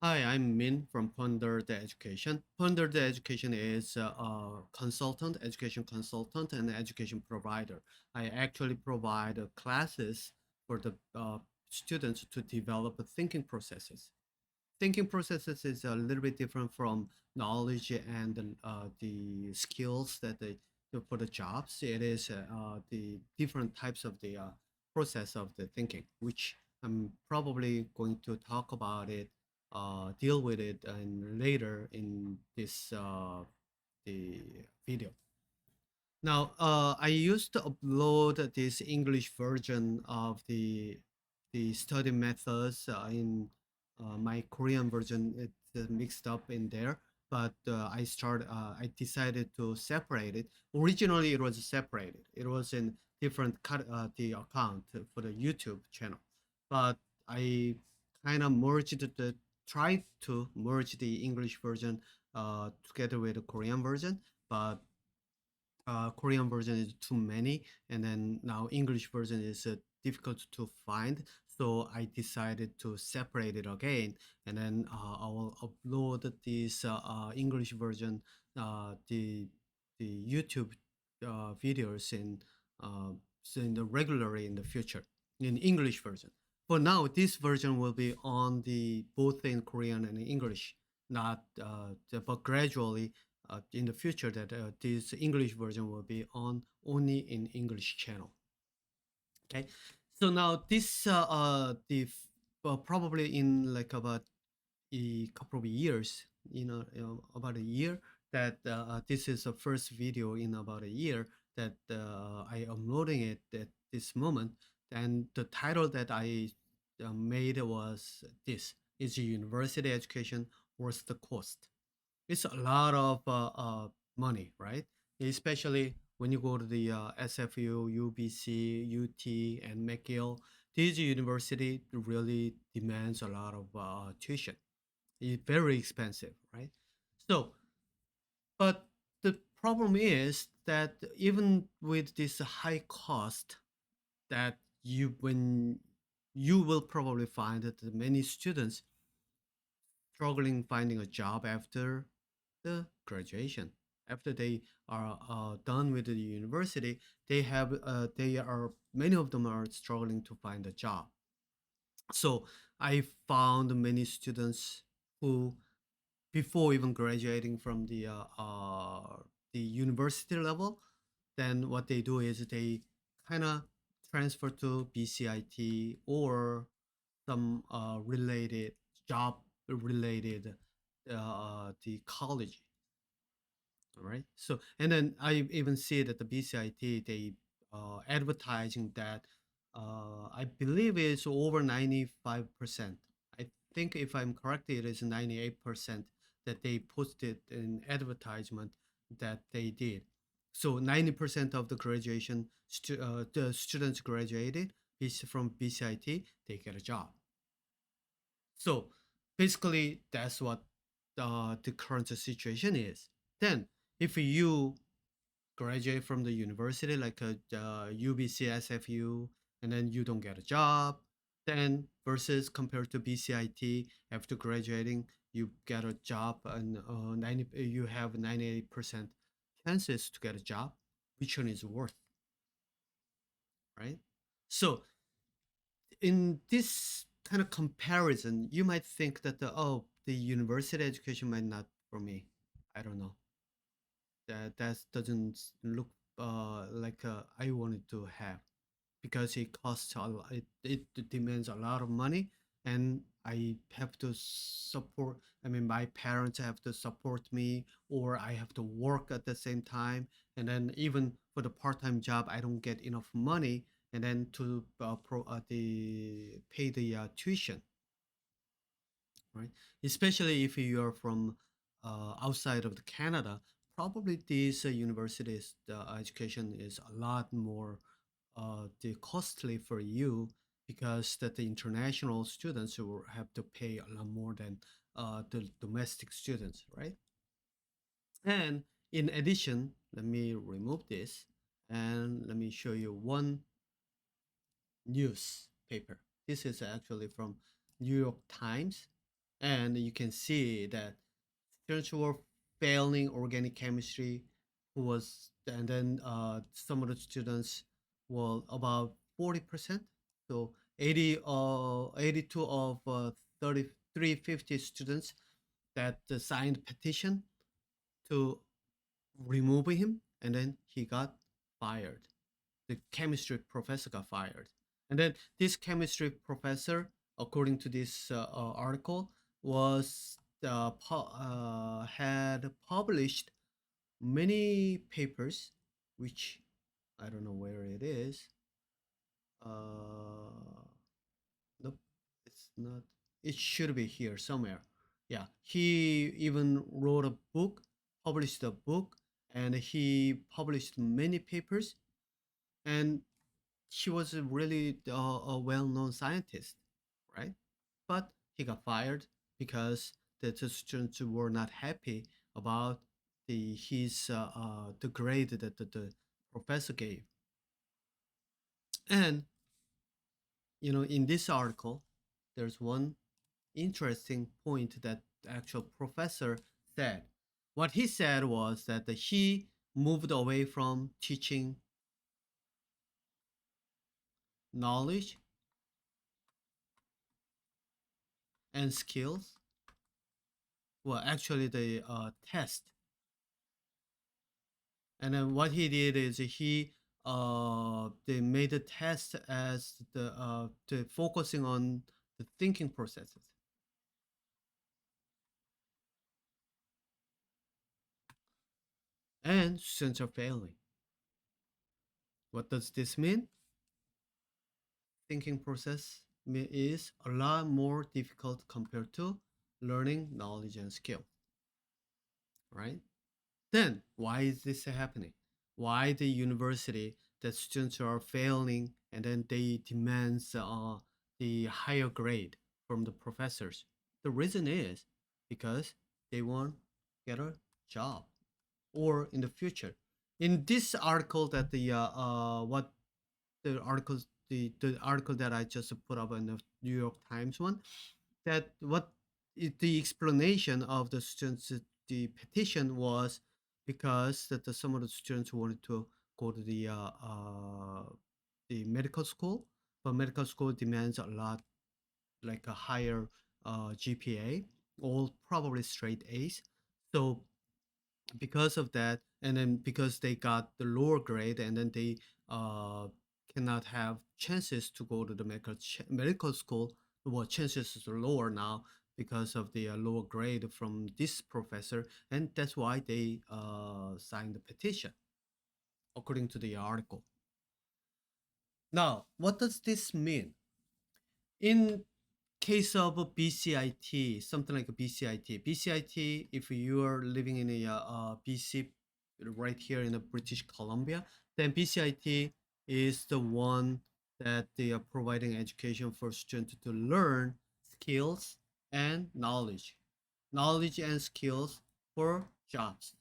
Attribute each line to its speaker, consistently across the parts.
Speaker 1: Hi, I'm Min from Ponder the Education. Ponder the Education is a consultant, education consultant, and education provider. I actually provide classes for the students to develop thinking processes. Thinking processes is a little bit different from knowledge and the skills that they do for the jobs. It is the different types of the process of the thinking, which I'm probably going to talk about it, deal with it, and later in this the video. Now, I used to upload this English version of the study methods in my Korean version. It's mixed up in there, but I decided to separate it. Originally, it was separated. It was in different the account for the YouTube channel, but I kind of tried to merge the English version together with the Korean version, but Korean version is too many, and then now English version is difficult to find. So I decided to separate it again, and then I will upload this English version, the YouTube videos in the regularly in the future in English version. For now, this version will be on the both in Korean and English, not but gradually in the future that this English version will be on only in English channel. Okay, so now this probably in like about a couple of years, about a year that this is the first video in about a year that I uploading it at this moment. And the title that I made was this: is university education worth the cost? It's a lot of money, right? Especially when you go to the SFU, UBC, UT, and McGill. These university really demands a lot of tuition. It's very expensive, right? So, but the problem is that even with this high cost, that when you will probably find that many students struggling finding a job after the graduation. After they are done with the university, they are many of them are struggling to find a job. So I found many students who, before even graduating from the university level, then what they do is they kind of transfer to BCIT or some related job related the college. All right. So and then I even see that the BCIT they advertising that I believe it's over 95%. I think if I'm correct, it is 98% that they posted in advertisement that they did. So 90% of the the students graduated from BCIT, they get a job. So basically, that's what the current situation is. Then, if you graduate from the university like a UBC, SFU, and then you don't get a job, then versus compared to BCIT, after graduating, you get a job and you have 98% chances to get a job. Which one is worth, right? So in this kind of comparison, you might think that the university education might not for me. I don't know. That doesn't look like I wanted to have because it costs a lot. It demands a lot of money, and I have to support. I mean, my parents have to support me, or I have to work at the same time, and then even for the part-time job, I don't get enough money, and then to the pay the tuition, right? Especially if you are from outside of the Canada, probably these universities, the education is a lot more the costly for you because that the international students will have to pay a lot more than the domestic students, right? And in addition, let me remove this and let me show you one newspaper. This is actually from New York Times. and you can see that students were failing organic chemistry, who was and then some of the students were about 40%. So 82 of 3350 students that signed petition to remove him, and then he got fired. The chemistry professor got fired. And then this chemistry professor, according to this article, was had published many papers, which I don't know where it is. Nope, it's not. It should be here somewhere. Yeah, he even wrote a book, published a book, and he published many papers, and he was a really a well-known scientist, right? But he got fired because the students were not happy about the grade that the professor gave. And in this article, there's one interesting point that the actual professor said. What he said was that he moved away from teaching knowledge and skills. Well, actually, the test. And then what he did is they made the test as the focusing on the thinking processes. And students are failing. What does this mean? Thinking process is a lot more difficult compared to learning knowledge and skill, right? Then why is this happening? Why the university that students are failing and then they demands the higher grade from the professors? The reason is because they want to get a job, or in the future. In this article that what the articles the article that I just put up in the New York Times one, that what the explanation of the students the petition was because that some of the students wanted to go to the medical school, but medical school demands a lot, like a higher GPA, all probably straight A's. So because of that, and then because they got the lower grade, and then they uh, cannot have chances to go to the medical school. Well, chances is lower now because of the lower grade from this professor, and that's why they signed the petition, according to the article. Now, what does this mean? In case of a BCIT, something like a BCIT, if you are living in a BC right here in the British Columbia, then BCIT is the one that they are providing education for students to learn skills and knowledge and skills for jobs,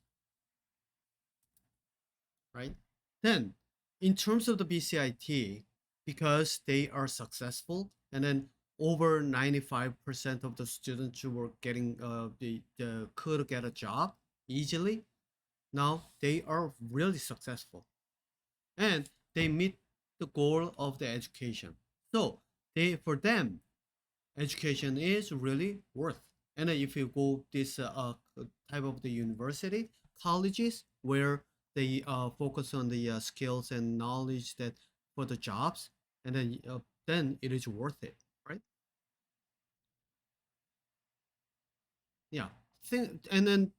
Speaker 1: right? Then, in terms of the BCIT, because they are successful, and then over 95% of the students who were getting the could get a job easily, now they are really successful, and they meet the goal of the education. So they for them, education is really worth. And then if you go this type of the university, colleges where they focus on the skills and knowledge that for the jobs, and then it is worth it, right? Yeah. And then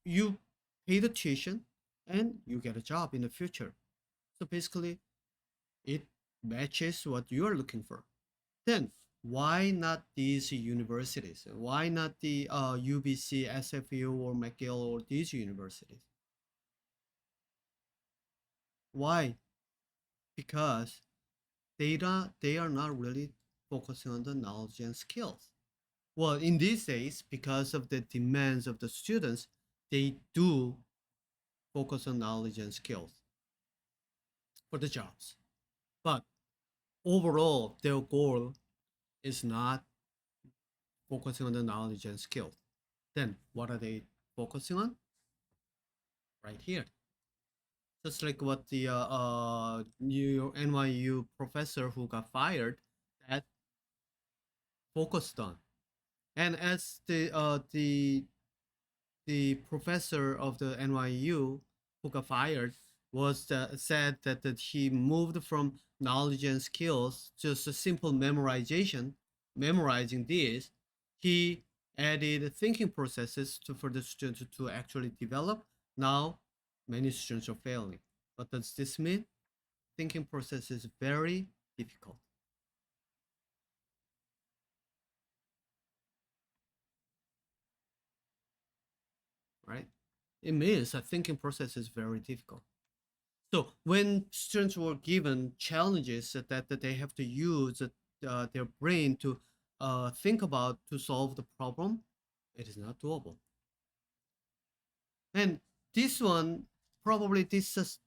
Speaker 1: you pay the tuition and you get a job in the future. So basically, it matches what you are looking for. Then why not these universities? Why not the UBC, SFU, or McGill, or these universities? Why? Because they are not really focusing on the knowledge and skills. Well, in these days, because of the demands of the students, they do focus on knowledge and skills for the jobs. But overall, their goal is not focusing on the knowledge and skills. Then what are they focusing on? Right here. Just like what the New York NYU professor who got fired that focused on. And as the professor of the NYU who got fired was said that he moved from knowledge and skills just a simple memorization, memorizing this. He added thinking processes for the students to actually develop. Now, many students are failing. What does this mean? Thinking process is very difficult, right? It means that thinking process is very difficult. So when students were given challenges that they have to use their brain to think about to solve the problem, it is not doable. And this one, probably this is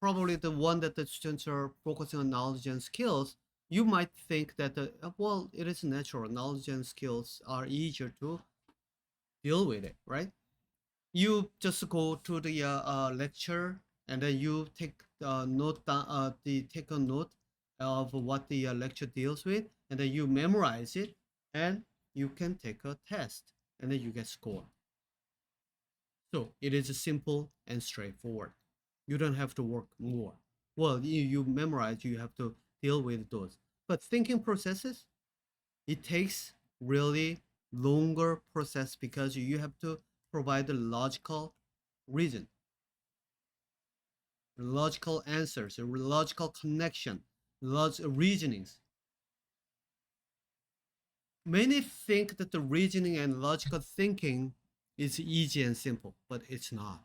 Speaker 1: probably the one that the students are focusing on knowledge and skills. You might think that well, it is natural. Knowledge and skills are easier to deal with it, right? You just go to the lecture and then you take note take a note of what the lecture deals with, and then you memorize it, and you can take a test and then you get score. So it is simple and straightforward. You don't have to work more. Well, you memorize, you have to deal with those, but thinking processes, it takes really longer process because you have to provide the logical reason, logical answers, a logical connection, reasonings. Many think that the reasoning and logical thinking is easy and simple, but it's not.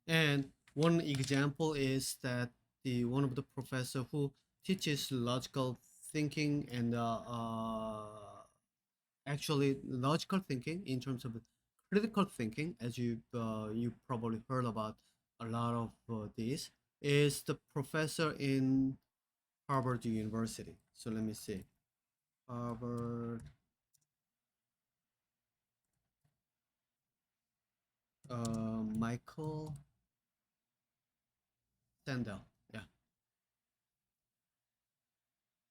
Speaker 1: And one example is that the one of the professor who teaches logical thinking and actually logical thinking in terms of critical thinking, as you probably heard about a lot of this, is the professor in Harvard University. So let me see, Harvard, Michael Sandel. Yeah.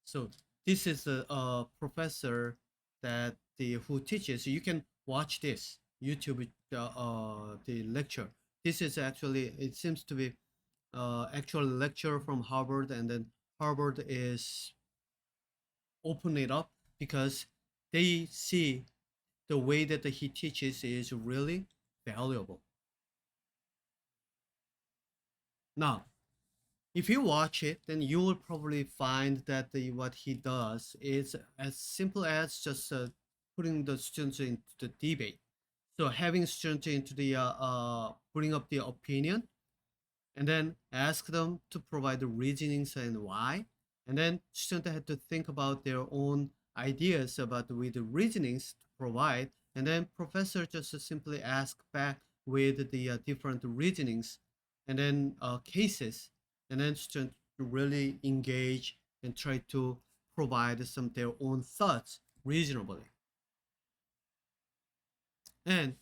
Speaker 1: So this is a professor that the who teaches. You can watch this YouTube the lecture. This is actually, it seems to be actual lecture from Harvard, and then Harvard is open it up because they see the way that he teaches is really valuable. Now, if you watch it, then you will probably find that what he does is as simple as just putting the students into the debate. So having students into the bring up their opinion, and then ask them to provide the reasonings and why, and then students had to think about their own ideas about with the reasonings to provide, and then professor just simply ask back with the different reasonings and then cases, and then students really engage and try to provide some their own thoughts reasonably. And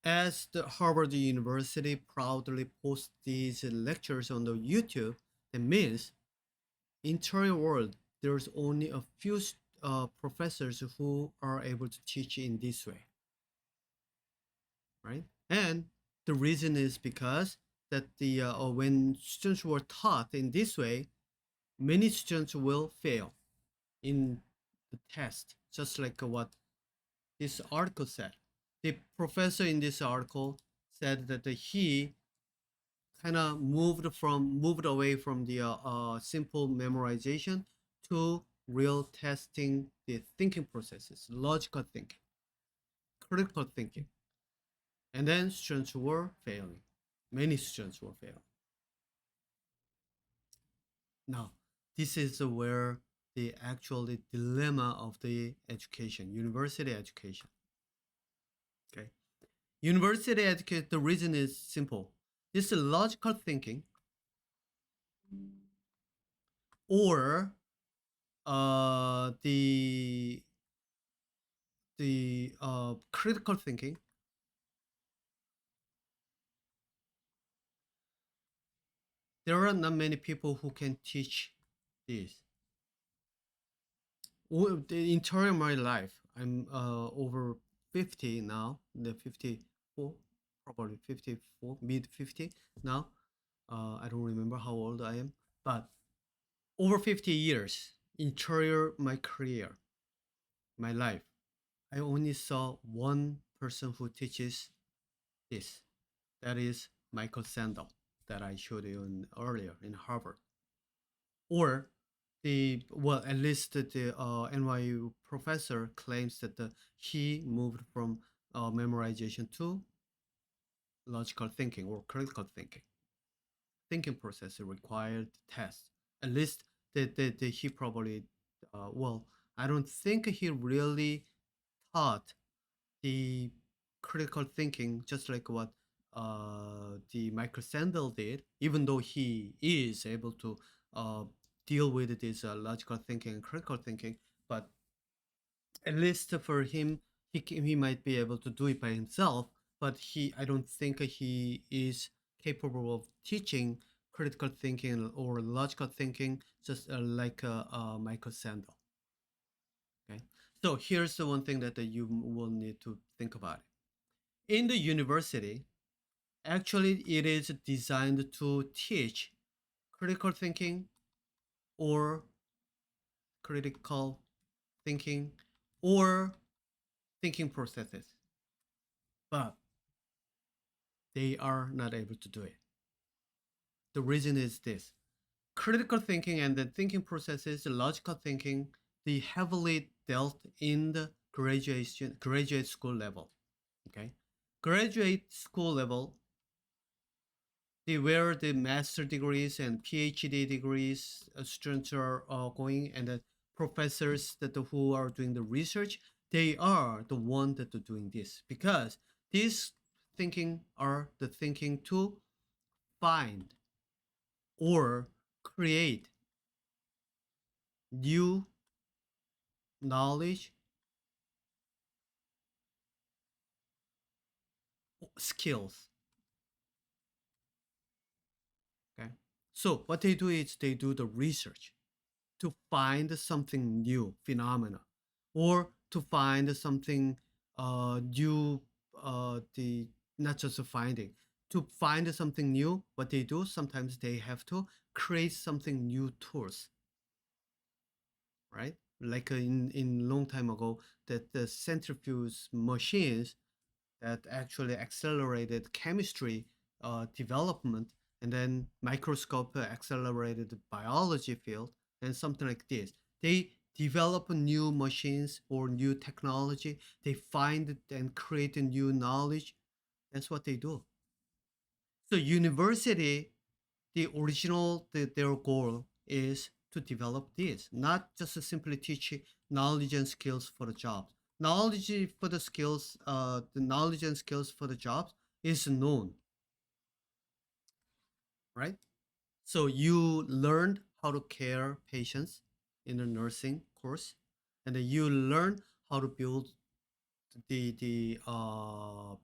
Speaker 1: as the Harvard University proudly posts these lectures on the YouTube, that means entire world there's only a few professors who are able to teach in this way, right? And the reason is because that the when students were taught in this way, many students will fail in the test, just like what this article said. The professor in this article said that he kind of moved away from the simple memorization to real testing the thinking processes, logical thinking, critical thinking, and then students were failing. Many students were failing. Now, this is where the actual dilemma of the education, university education. Okay, university education. The reason is simple. This is logical thinking or The critical thinking. There are not many people who can teach this. The entire my life, I'm over 50 now, the 54, probably 54, mid 50 now. I don't remember how old I am, but over 50 years, entire my career, my life, I only saw one person who teaches this. That is Michael Sandel, that I showed you earlier in Harvard. Or well, at least the NYU professor claims that he moved from memorization to logical thinking or critical thinking process required tests. At least he probably, well, I don't think he really taught the critical thinking just like what the Michael Sandel did, even though he is able to uh, deal with this logical thinking and critical thinking. But at least for him, he might be able to do it by himself. But I don't think he is capable of teaching critical thinking or logical thinking just like Michael Sandel. Okay, so here's the one thing that you will need to think about. In the university, actually, it is designed to teach critical thinking or critical thinking or thinking processes, but they are not able to do it. The reason is this: critical thinking and the thinking processes, the logical thinking, they heavily dealt in the graduate school level. Okay, graduate school level, they where the master degrees and PhD degrees students are going, and the professors that who are doing the research, they are the one that are doing this because these thinking are the thinking to find or create new knowledge, skills. Okay, so what they do is they do the research to find something new phenomena or to find something new, the not just a finding, to find something new. What they do, sometimes they have to create something new tools, right? Like in long time ago, that the centrifuge machines that actually accelerated chemistry development, and then microscope accelerated the biology field, and something like this. They develop new machines or new technology. They find it and create a new knowledge. That's what they do. So university, their goal is to develop this, not just to simply teach knowledge and skills for the jobs. Knowledge for the skills, the knowledge and skills for the jobs is known, right? So you learned how to care patients in the nursing course, and then you learn how to build the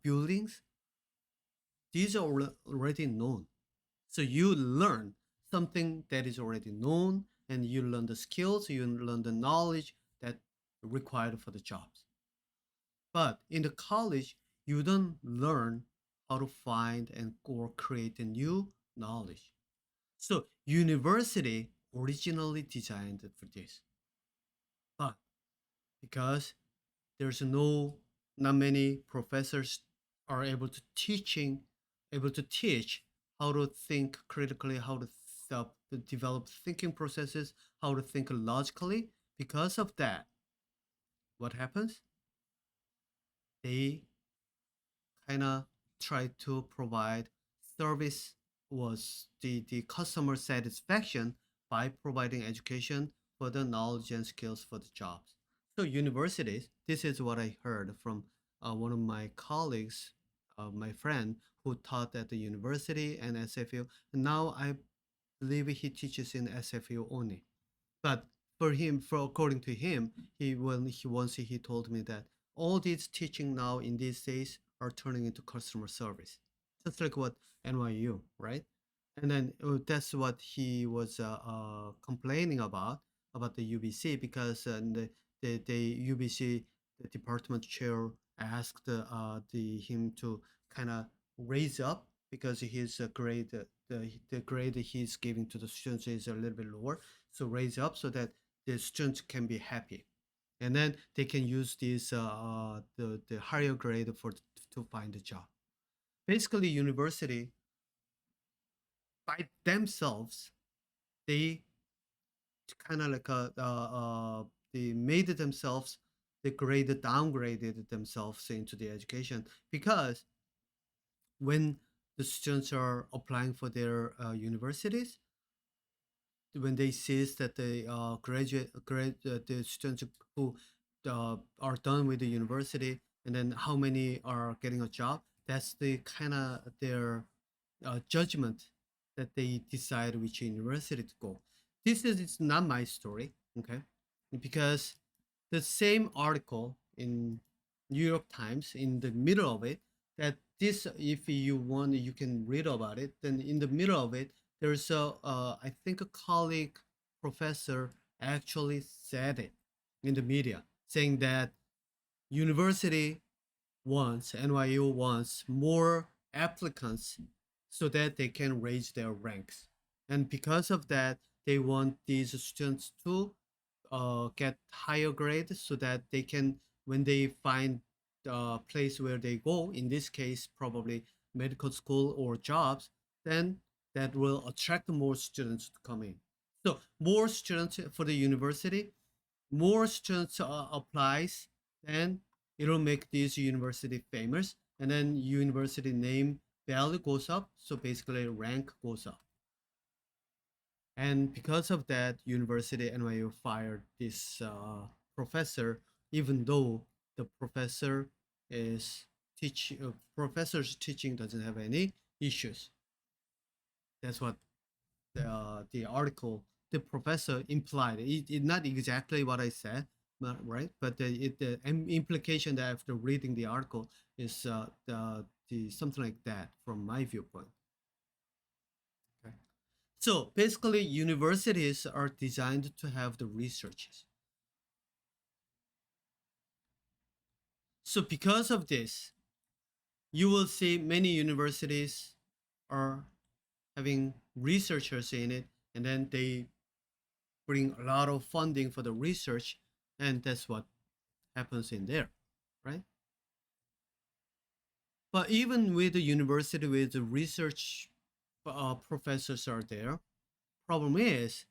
Speaker 1: buildings. These are already known. So you learn something that is already known, and you learn the skills, you learn the knowledge that required for the jobs. But in the college, you don't learn how to find and or create a new knowledge. So university originally designed for this, but because there's not many professors are able to teach how to think critically, how to develop thinking processes, how to think logically. Because of that, what happens? They kind of try to provide service, was the customer satisfaction, by providing education for the knowledge and skills for the jobs. So universities, this is what I heard from one of my colleagues, my friend who taught at the university and SFU. Now I believe he teaches in SFU only. But for him, for according to him, he told me that all these teaching now in these days are turning into customer service, just like what NYU, right? And then that's what he was complaining about the UBC, because the UBC, the department chair, asked him to kind of raise up, because his grade, the grade he's giving to the students is a little bit lower, so raise up so that the students can be happy, and then they can use this the higher grade for to find a job. Basically, university by themselves, they kind of like they made themselves, they graded downgraded themselves into the education, because when the students are applying for their universities, when they sees that the the students who are done with the university, and then how many are getting a job, that's the kind of their judgment, that they decide which university to go. This is it's not my story, okay? Because the same article in New York Times, in the middle of it, that this, if you want, you can read about it. Then in the middle of it, there's a I think a colleague professor actually said it in the media, saying that university wants, NYU wants more applicants so that they can raise their ranks. And because of that, they want these students to get higher grades so that they can, when they find a place where they go, in this case, probably medical school or jobs, then that will attract more students to come in. So more students for the university, more students applies, then it'll make this university famous, and then university name value goes up, so basically rank goes up. And because of that, university NYU fired this professor, even though the professor is professor's teaching doesn't have any issues. That's what the article, the professor implied. It not exactly what I said, but, right? But the implication that after reading the article is the something like that from my viewpoint. Okay. So basically, universities are designed to have the researches. So because of this, you will see many universities are having researchers in it, and then they bring a lot of funding for the research, and that's what happens in there, right? But even with the university with the research professors are there, problem is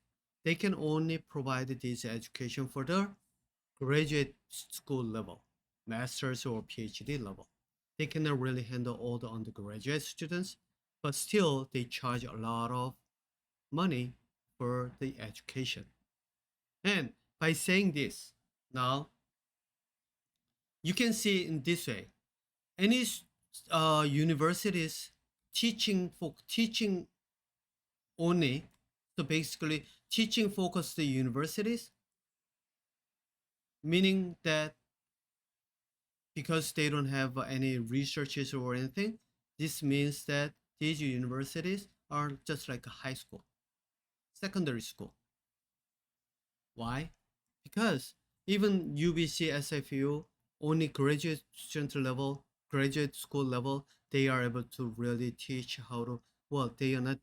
Speaker 1: they can only provide this education for the graduate school level, master's or PhD level. They cannot really handle all the undergraduate students, but still they charge a lot of money for the education. And by saying this, now you can see in this way, any universities teaching only, so basically teaching focused universities, meaning that because they don't have any researches or anything, this means that these universities are just like a high school, secondary school. Why? Because even UBC, SFU, only graduate student level, graduate school level, they are able to really teach how to, well, they are not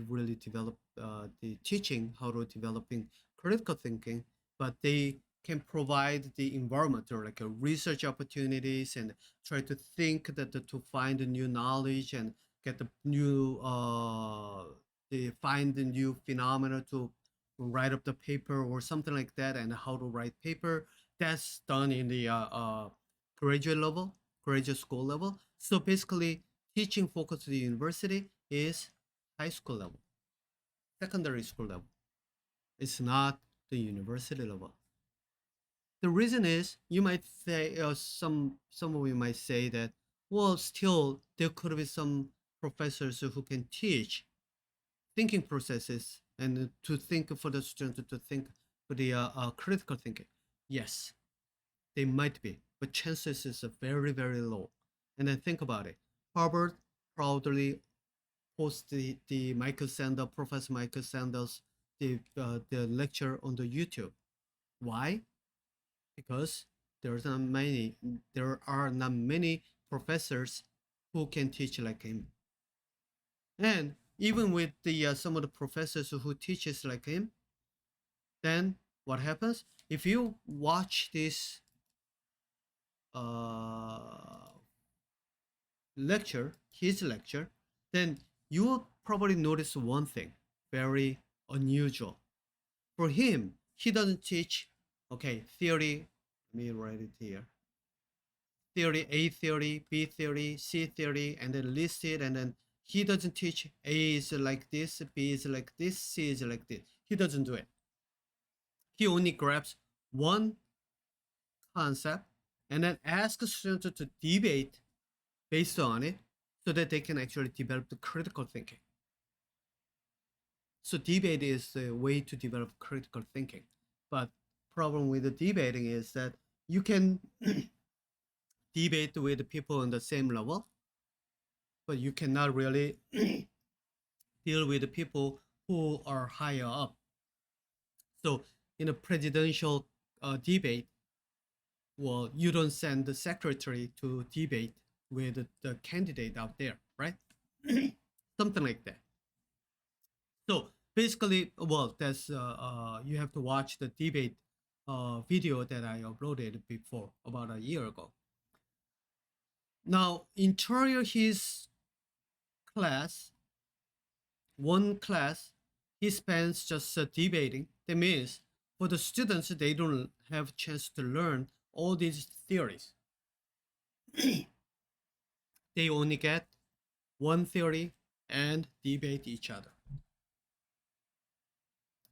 Speaker 1: really develop the teaching how to developing critical thinking, but they can provide the environment or like a research opportunities, and try to think that to find the new knowledge and get the new they find the new phenomena to write up the paper or something like that, and how to write paper. That's done in the graduate level, graduate school level. So basically, teaching focus to the university is high school level, secondary school level. It's not the university level. The reason is, you might say, some of you might say that, well, still there could be some professors who can teach thinking processes, and to think for the student to think for the critical thinking? Yes, they might be, but chances is very, very low. And then think about it. Harvard proudly posts the Michael Sanders, Professor Michael Sanders, the lecture on the YouTube. Why? Because there are not many professors who can teach like him. And even with the some of the professors who teaches like him, then what happens? If you watch this uh, his lecture, then you will probably notice one thing very unusual. For him, he doesn't teach, okay, theory. Let me write it here. Theory, A theory, B theory, C theory, and then list it. And then he doesn't teach A is like this, B is like this, C is like this. He doesn't do it. He only grabs one concept and then asks students to debate based on it so that they can actually develop the critical thinking. So debate is the way to develop critical thinking. But problem with the debating is that you can debate with people on the same level, but you cannot really deal with the people who are higher up. So in a presidential debate, well, you don't send the secretary to debate with the candidate out there, right? Something like that. So basically, well, that's you have to watch the debate video that I uploaded before about a year ago. Now, interior his class, one class, he spends just debating. That means for the students, they don't have a chance to learn all these theories. They only get one theory and debate each other.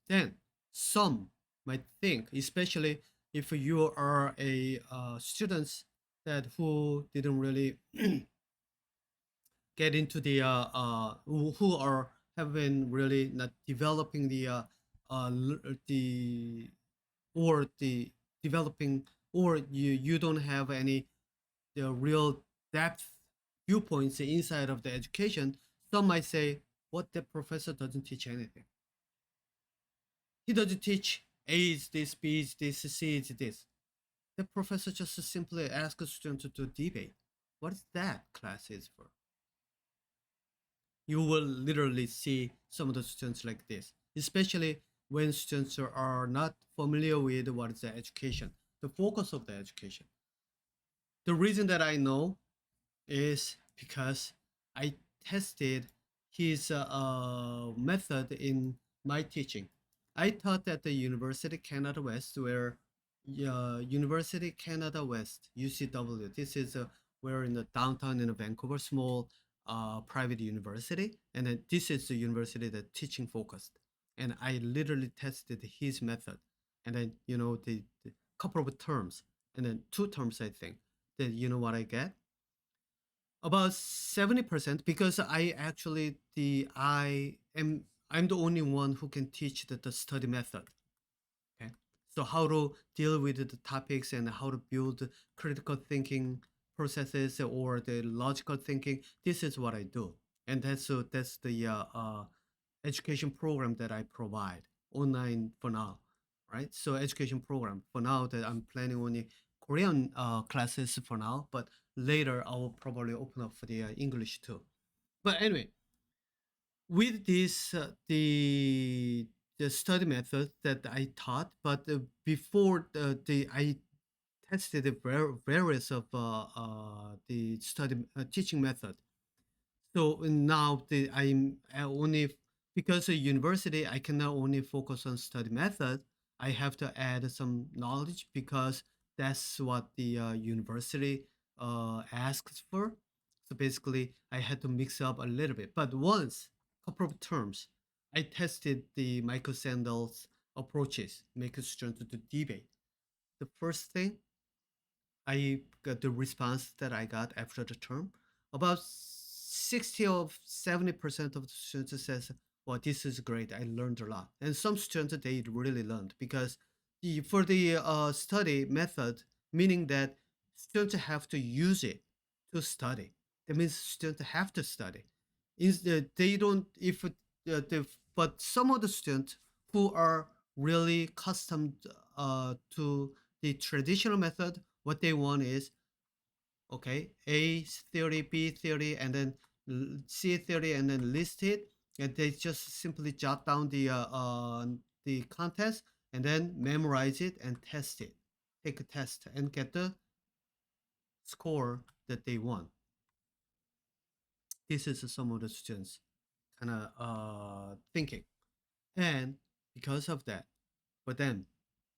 Speaker 1: Then some might think, especially if you are a students that who didn't really get into the who are have been really not developing uh, the or the developing or you don't have any the real depth viewpoints inside of the education. Some might say, what the professor doesn't teach anything. He doesn't teach A is this, B is this, C is this. The professor just simply asks students to debate. What is that class is for? You will literally see some of the students like this, especially when students are not familiar with what is the education, the focus of the education. The reason that I know is because I tested his method in my teaching. I taught at the University Canada West, where University Canada West (UCW). This is where in the downtown in Vancouver, small private university, and then this is the university that teaching focused. And I literally tested his method, and then the couple of terms, and then two terms I think. That you know what I get about 70% because I'm the only one who can teach the study method. Okay, so how to deal with the topics and how to build critical thinking processes or the logical thinking. This is what I do, and that's the education program that I provide online for now, right? So education program for now that I'm planning only Korean classes for now, but later I will probably open up for the English too. But anyway, with this the study method that I taught, but before the I tested the various of the study teaching method. So now I'm only because a university I cannot only focus on study method. I have to add some knowledge because that's what the university asks for. So basically, I had to mix up a little bit. But once, couple of terms, I tested the Michael Sandels approaches, make a student to debate. The first thing I got the response that I got after the term. About 60 or 70% of the students says, well, this is great. I learned a lot. And some students, they really learned because for the study method, meaning that students have to use it to study. That means students have to study. Instead, they don't, if, but some of the students who are really accustomed to the traditional method, what they want is, okay, A theory, B theory, and then C theory, and then list it, and they just simply jot down the contents and then memorize it and test it, take a test and get the score that they want. This is some of the students kind of thinking, and because of that, for them,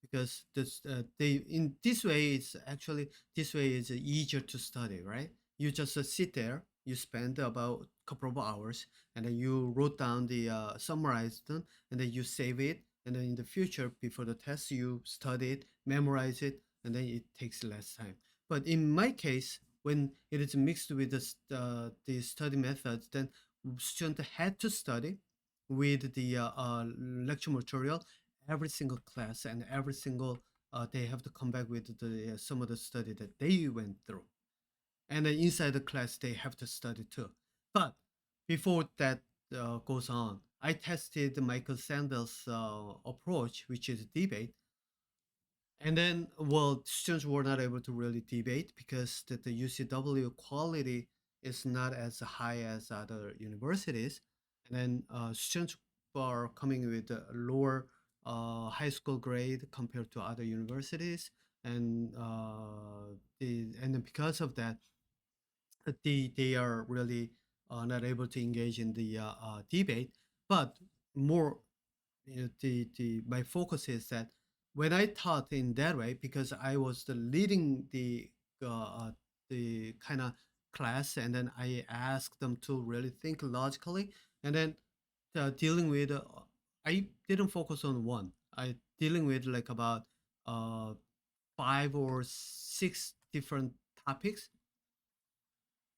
Speaker 1: because this they in this way it's actually this way is easier to study, right? You just sit there, you spend about a couple of hours, and then you wrote down the summarized them, and then you save it, and then in the future before the test you study it, memorize it, and then it takes less time. But in my case, when it is mixed with the study methods, then student had to study with the lecture material every single class, and every single they have to come back with the some of the study that they went through, and then inside the class they have to study too. But before that goes on, I tested Michael Sandel's approach, which is debate. And then, well, students were not able to really debate because the UCW quality is not as high as other universities. And then students are coming with a lower high school grade compared to other universities. And and then because of that, they are really not able to engage in the debate. But more, the my focus is that when I taught in that way, because I was the leading the kind of class, and then I asked them to really think logically, and then dealing with I didn't focus on one. I dealing with like about uh, 5 or 6 different topics,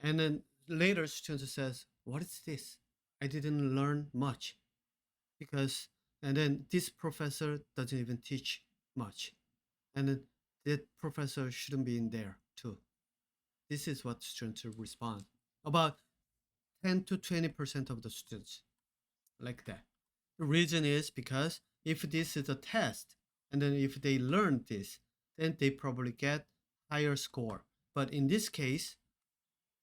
Speaker 1: and then later student says, "What is this? I didn't learn much." Because and then this professor doesn't even teach much, and then that professor shouldn't be in there too. This is what students respond. About 10 to 20% of the students like that. The reason is because if this is a test, and then if they learn this, then they probably get higher score. But in this case,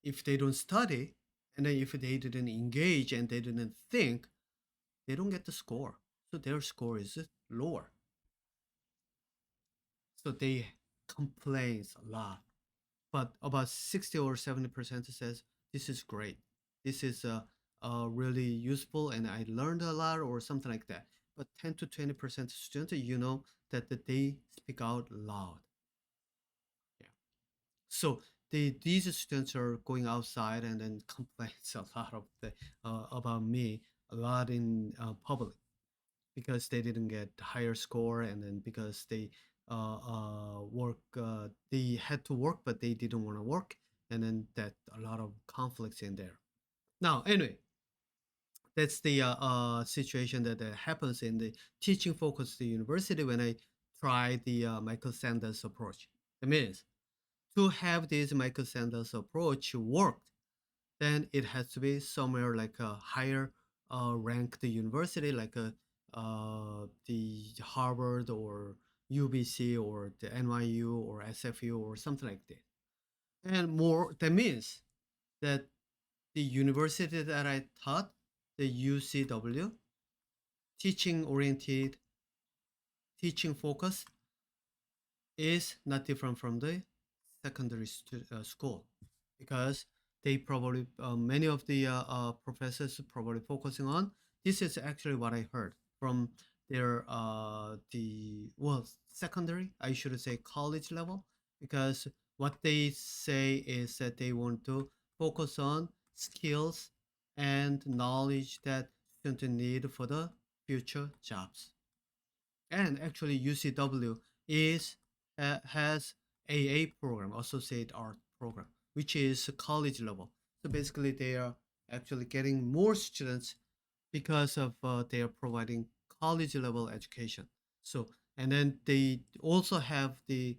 Speaker 1: if they don't study, and then if they didn't engage and they didn't think, they don't get the score. So their score is lower. So they complains a lot. But about 60 or 70% says this is great. This is really useful, and I learned a lot or something like that. But 10 to 20% students, that they speak out loud. Yeah. So these students are going outside and then complains a lot about me a lot in public, because they didn't get higher score, and then because they had to work but they didn't want to work, and then that a lot of conflicts in there. Now anyway, that's the situation that happens in the teaching focused university when I try the Michael Sanders approach. That means to have this Michael Sanders approach worked, then it has to be somewhere like a higher ranked university, like the Harvard or UBC or the NYU or SFU or something like that. And more, that means that the university that I taught, the UCW, teaching oriented, teaching focused, is not different from the secondary school, because they probably many of the professors probably focusing on this is actually what I heard from their the well secondary, I should say college level, because what they say is that they want to focus on skills and knowledge that students need for the future jobs. And actually UCW is has AA program, associate art program, which is college level. So basically they are actually getting more students because of they are providing college level education. So, and then they also have the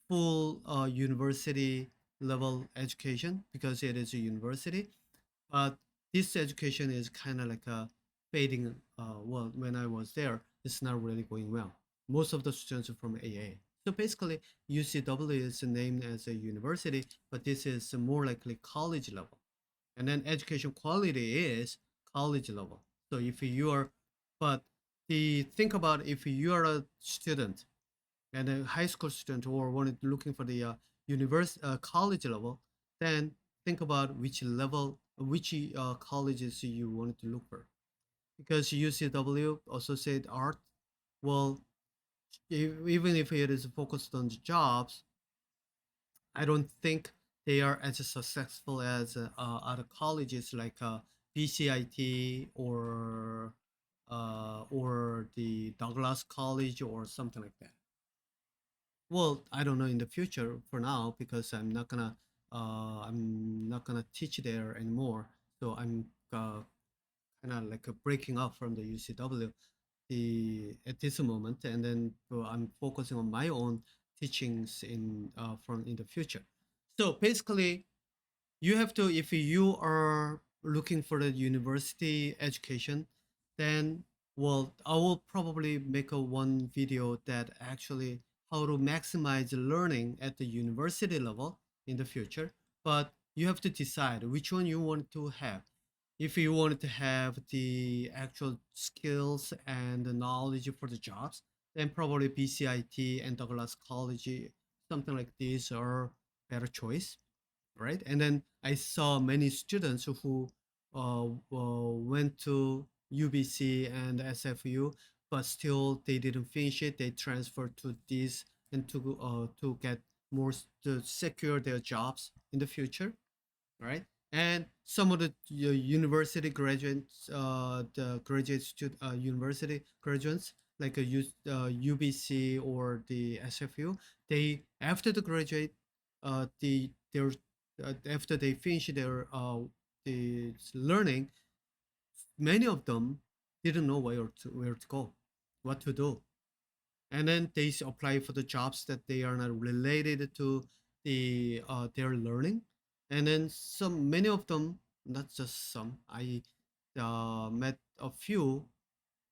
Speaker 1: full university level education because it is a university. But this education is kind of like a fading. Well, when I was there, it's not really going well. Most of the students are from AA. So basically, UCW is named as a university, but this is more likely college level. And then education quality is college level. So if you are, but the think about if you are a student and a high school student or wanted looking for the college level, then think about which level, which colleges you wanted to look for. Because UCW, Associate Art, well, even if it is focused on the jobs, I don't think they are as successful as other colleges like BCIT or the Douglas College or something like that. Well, I don't know in the future for now because I'm not gonna teach there anymore. So I'm kind of like breaking up from the UCW at this moment, and then I'm focusing on my own teachings in the future. So basically, you have to if you are looking for the university education, then well, I will probably make a one video that actually how to maximize learning at the university level in the future. But you have to decide which one you want to have. If you wanted to have the actual skills and the knowledge for the jobs, then probably BCIT and Douglas College, something like this, are better choice, right? And then I saw many students who went to UBC and SFU, but still they didn't finish it. They transferred to this and to get more to secure their jobs in the future, right? And some of the university graduates, the graduate university graduates, like UBC or the SFU, they after the graduate, their after they finish their the learning, many of them didn't know where to go, what to do, and then they apply for the jobs that they are not related to their learning, and then some many of them, not just some, I met a few,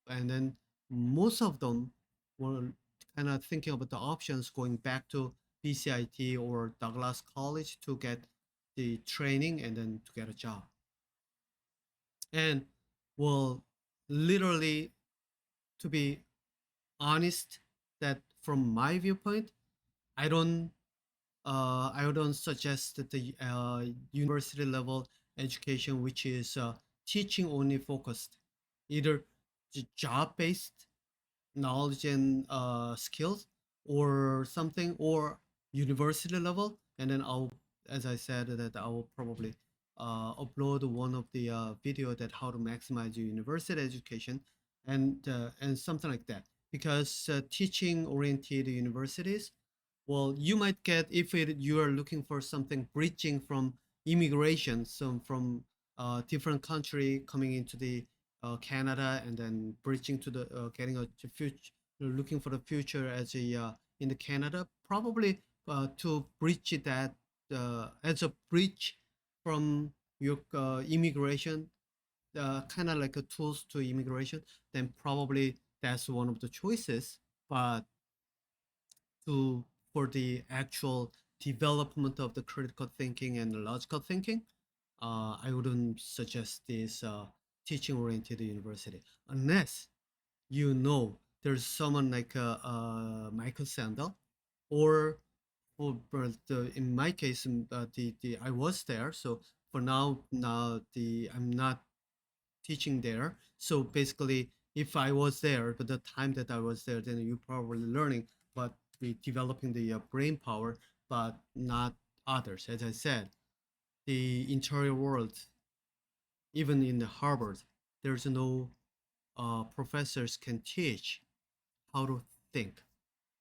Speaker 1: and then most of them were kind of thinking about the options going back to BCIT or Douglas College to get the training and then to get a job. And well, literally, to be honest, that from my viewpoint, I don't I don't suggest that the university level education, which is teaching only focused, either job based knowledge and skills or something, or university level. And then I'll, as I said, that I will probably upload one of the video that how to maximize your university education and something like that. Because teaching oriented universities, well, you might get if you are looking for something bridging from immigration, some from different country coming into the Canada and then bridging to the getting a future, looking for the future as a in the Canada, probably to bridge that as a bridge from your immigration, kind of like a tools to immigration, then probably that's one of the choices. But to for the actual development of the critical thinking and logical thinking, I wouldn't suggest this teaching oriented university unless you know there's someone like Michael Sandel, or in my case, the I was there, so for now the I'm not teaching there. So basically, if I was there, but the time that I was there, then you probably learning, but developing the brain power, but not others. As I said, the interior world, even in the Harvard, there's no professors can teach how to think.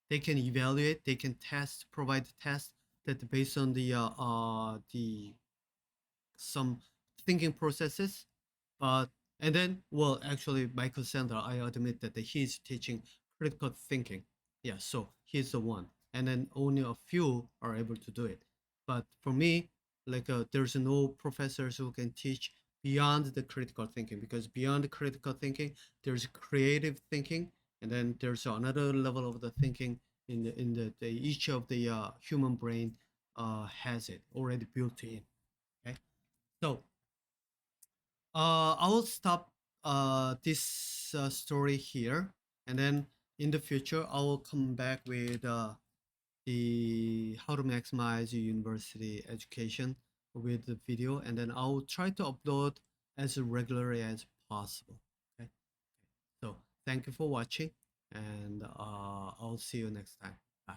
Speaker 1: They can evaluate, they can test, provide tests that based on the some thinking processes, but And then, well, actually, Michael Sandler, I admit that he's teaching critical thinking. Yeah, so he's the one. And then only a few are able to do it. But for me, like, there's no professors who can teach beyond the critical thinking, because beyond the critical thinking, there's creative thinking, and then there's another level of the thinking in the each of the human brain has it already built in. Okay, so I will stop this story here, and then in the future, I will come back with the how to maximize your university education with the video, and then I'll try to upload as regularly as possible. Okay, so thank you for watching, and I'll see you next time. Bye.